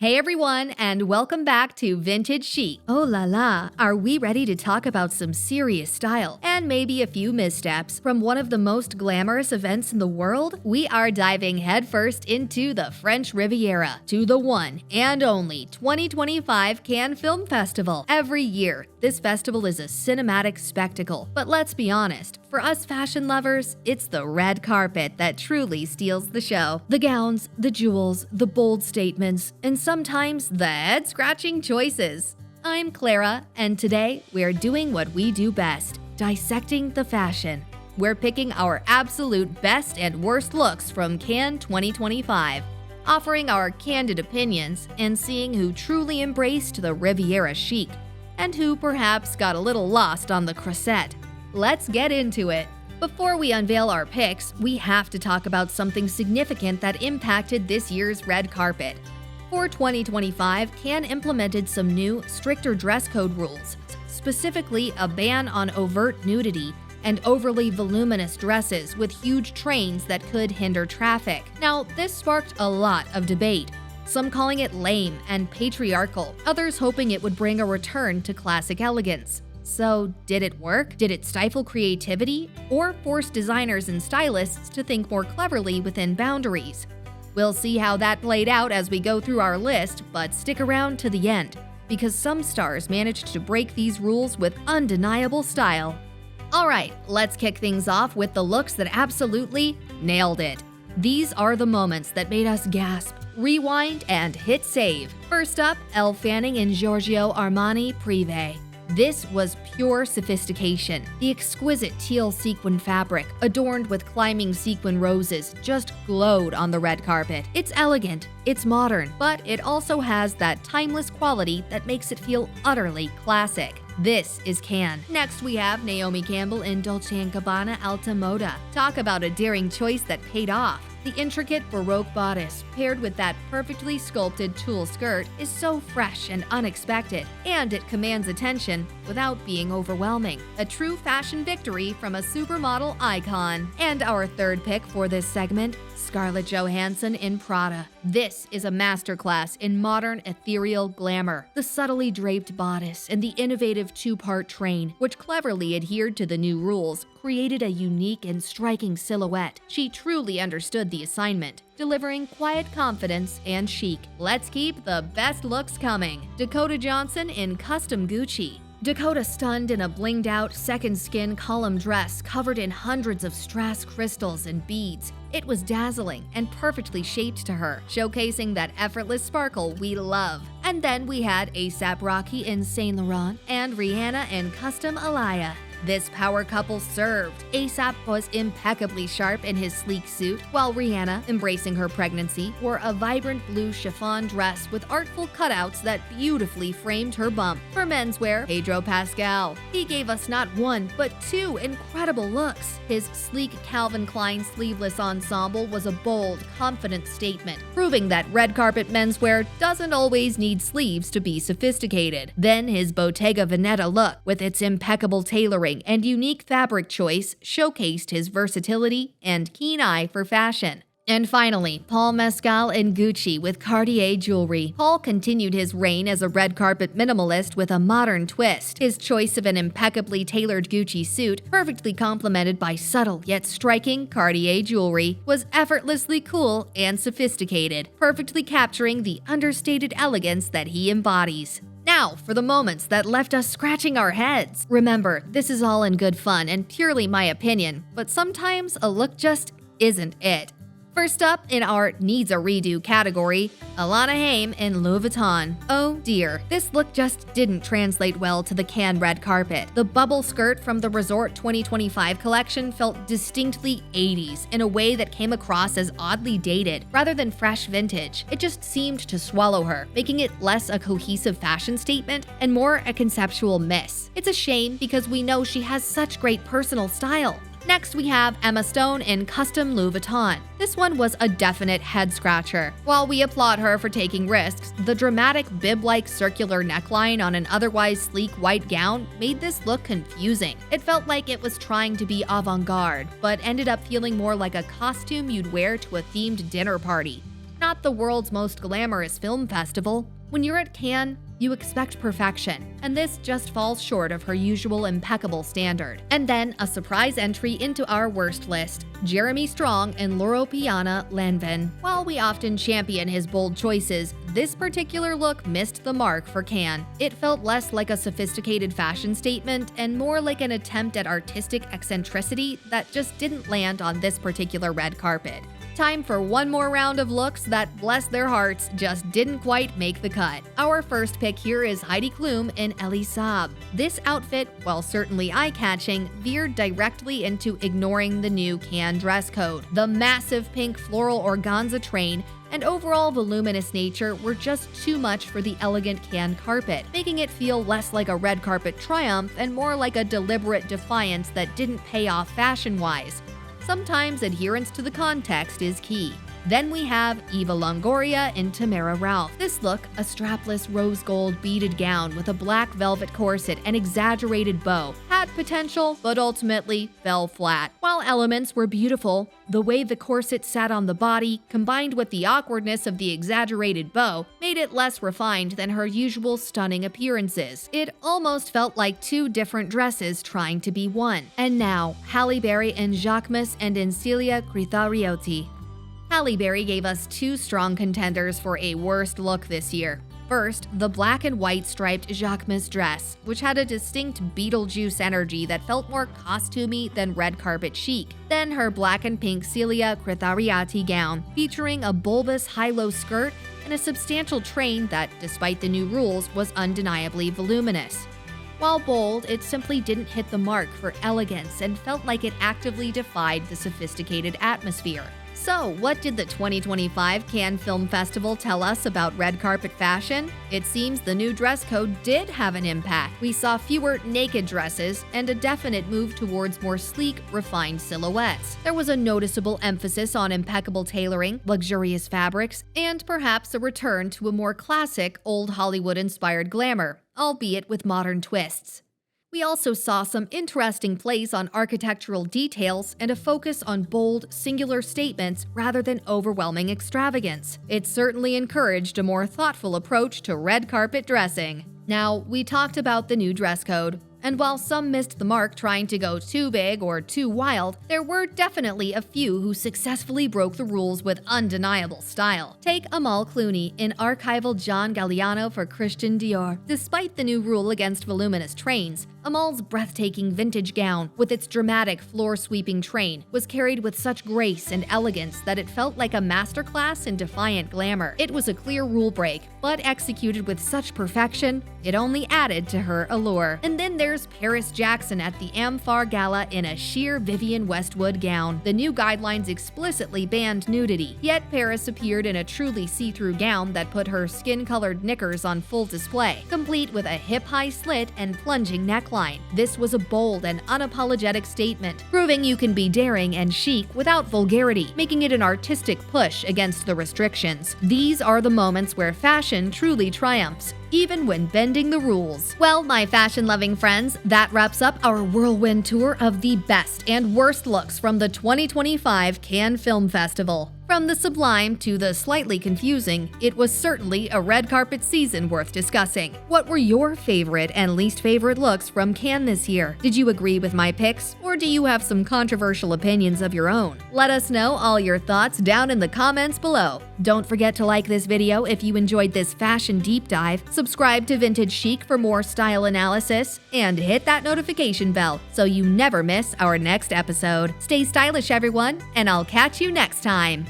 Hey everyone, and welcome back to Vintage Chic. Oh la la, are we ready to talk about some serious style and maybe a few missteps from one of the most glamorous events in the world? We are diving headfirst into the French Riviera, to the one and only 2025 Cannes Film Festival. Every year, this festival is a cinematic spectacle, but let's be honest, for us fashion lovers, it's the red carpet that truly steals the show. The gowns, the jewels, the bold statements, and sometimes the head-scratching choices. I'm Clara, and today we're doing what we do best, dissecting the fashion. We're picking our absolute best and worst looks from Cannes 2025, offering our candid opinions and seeing who truly embraced the Riviera chic, and who perhaps got a little lost on the Croisette. Let's get into it. Before we unveil our picks, we have to talk about something significant that impacted this year's red carpet. For 2025, Cannes implemented some new, stricter dress code rules, specifically a ban on overt nudity and overly voluminous dresses with huge trains that could hinder traffic. Now, this sparked a lot of debate, some calling it lame and patriarchal, others hoping it would bring a return to classic elegance. So, did it work? Did it stifle creativity? Or force designers and stylists to think more cleverly within boundaries? We'll see how that played out as we go through our list, but stick around to the end, because some stars managed to break these rules with undeniable style. Alright, let's kick things off with the looks that absolutely nailed it. These are the moments that made us gasp, rewind, and hit save. First up, Elle Fanning in Giorgio Armani Privé. This was pure sophistication. The exquisite teal sequin fabric, adorned with climbing sequin roses, just glowed on the red carpet. It's elegant, it's modern, but it also has that timeless quality that makes it feel utterly classic. This is Cannes. Next, we have Naomi Campbell in Dolce & Gabbana Alta Moda. Talk about a daring choice that paid off. The intricate Baroque bodice, paired with that perfectly sculpted tulle skirt, is so fresh and unexpected, and it commands attention without being overwhelming. A true fashion victory from a supermodel icon. And our third pick for this segment, Scarlett Johansson in Prada. This is a masterclass in modern ethereal glamour. The subtly draped bodice and the innovative two-part train, which cleverly adhered to the new rules, created a unique and striking silhouette. She truly understood the assignment, delivering quiet confidence and chic. Let's keep the best looks coming. Dakota Johnson in Custom Gucci. Dakota stunned in a blinged-out second skin column dress covered in hundreds of strass crystals and beads. It was dazzling and perfectly shaped to her, showcasing that effortless sparkle we love. And then we had A$AP Rocky in Saint Laurent and Rihanna in Custom Alaya. This power couple served. A$AP was impeccably sharp in his sleek suit, while Rihanna, embracing her pregnancy, wore a vibrant blue chiffon dress with artful cutouts that beautifully framed her bump. For menswear, Pedro Pascal. He gave us not one, but two incredible looks. His sleek Calvin Klein sleeveless ensemble was a bold, confident statement, proving that red carpet menswear doesn't always need sleeves to be sophisticated. Then his Bottega Veneta look, with its impeccable tailoring and unique fabric choice, showcased his versatility and keen eye for fashion. And finally, Paul Mescal in Gucci with Cartier jewelry. Paul continued his reign as a red carpet minimalist with a modern twist. His choice of an impeccably tailored Gucci suit, perfectly complemented by subtle yet striking Cartier jewelry, was effortlessly cool and sophisticated, perfectly capturing the understated elegance that he embodies. Now, for the moments that left us scratching our heads. Remember, this is all in good fun and purely my opinion, but sometimes a look just isn't it. First up in our needs a redo category, Alana Haim in Louis Vuitton. Oh dear, this look just didn't translate well to the Cannes red carpet. The bubble skirt from the Resort 2025 collection felt distinctly 80s in a way that came across as oddly dated rather than fresh vintage. It just seemed to swallow her, making it less a cohesive fashion statement and more a conceptual miss. It's a shame because we know she has such great personal style. Next, we have Emma Stone in Custom Louis Vuitton. This one was a definite head-scratcher. While we applaud her for taking risks, the dramatic bib-like circular neckline on an otherwise sleek white gown made this look confusing. It felt like it was trying to be avant-garde, but ended up feeling more like a costume you'd wear to a themed dinner party. Not not the world's most glamorous film festival. When you're at Cannes, you expect perfection, and this just falls short of her usual impeccable standard. And then a surprise entry into our worst list, Jeremy Strong and Loro Piana Lanvin. While we often champion his bold choices, this particular look missed the mark for Cannes. It felt less like a sophisticated fashion statement and more like an attempt at artistic eccentricity that just didn't land on this particular red carpet. Time for one more round of looks that, bless their hearts, just didn't quite make the cut. Our first pick here is Heidi Klum in Elie Saab. This outfit, while certainly eye-catching, veered directly into ignoring the new Cannes dress code. The massive pink floral organza train and overall voluminous nature were just too much for the elegant Cannes carpet, making it feel less like a red carpet triumph and more like a deliberate defiance that didn't pay off fashion-wise. Sometimes adherence to the context is key. Then we have Eva Longoria in Tamara Ralph. This look, a strapless rose gold beaded gown with a black velvet corset and exaggerated bow, had potential but ultimately fell flat. While elements were beautiful, the way the corset sat on the body, combined with the awkwardness of the exaggerated bow, made it less refined than her usual stunning appearances. It almost felt like two different dresses trying to be one. And now, Halle Berry in Jacquemus and in Celia Critariotti. Halle Berry gave us two strong contenders for a worst look this year. First, the black and white striped Jacquemus dress, which had a distinct Beetlejuice energy that felt more costumey than red carpet chic. Then her black and pink Celia Critariotti gown, featuring a bulbous high-low skirt and a substantial train that, despite the new rules, was undeniably voluminous. While bold, it simply didn't hit the mark for elegance and felt like it actively defied the sophisticated atmosphere. So, what did the 2025 Cannes Film Festival tell us about red carpet fashion? It seems the new dress code did have an impact. We saw fewer naked dresses and a definite move towards more sleek, refined silhouettes. There was a noticeable emphasis on impeccable tailoring, luxurious fabrics, and perhaps a return to a more classic, old Hollywood-inspired glamour, albeit with modern twists. We also saw some interesting plays on architectural details and a focus on bold, singular statements rather than overwhelming extravagance. It certainly encouraged a more thoughtful approach to red carpet dressing. Now, we talked about the new dress code. And while some missed the mark trying to go too big or too wild, there were definitely a few who successfully broke the rules with undeniable style. Take Amal Clooney in archival John Galliano for Christian Dior. Despite the new rule against voluminous trains, Amal's breathtaking vintage gown, with its dramatic floor-sweeping train, was carried with such grace and elegance that it felt like a masterclass in defiant glamour. It was a clear rule break, but executed with such perfection, it only added to her allure. And then there's Paris Jackson at the Amphar Gala in a sheer Vivienne Westwood gown. The new guidelines explicitly banned nudity, yet Paris appeared in a truly see-through gown that put her skin-colored knickers on full display, complete with a hip-high slit and plunging neckline. This was a bold and unapologetic statement, proving you can be daring and chic without vulgarity, making it an artistic push against the restrictions. These are the moments where fashion truly triumphs, even when bending the rules. Well, my fashion-loving friends, that wraps up our whirlwind tour of the best and worst looks from the 2025 Cannes Film Festival. From the sublime to the slightly confusing, it was certainly a red carpet season worth discussing. What were your favorite and least favorite looks from Cannes this year? Did you agree with my picks, or do you have some controversial opinions of your own? Let us know all your thoughts down in the comments below. Don't forget to like this video if you enjoyed this fashion deep dive, subscribe to Vintage Chic for more style analysis, and hit that notification bell so you never miss our next episode. Stay stylish, everyone, and I'll catch you next time.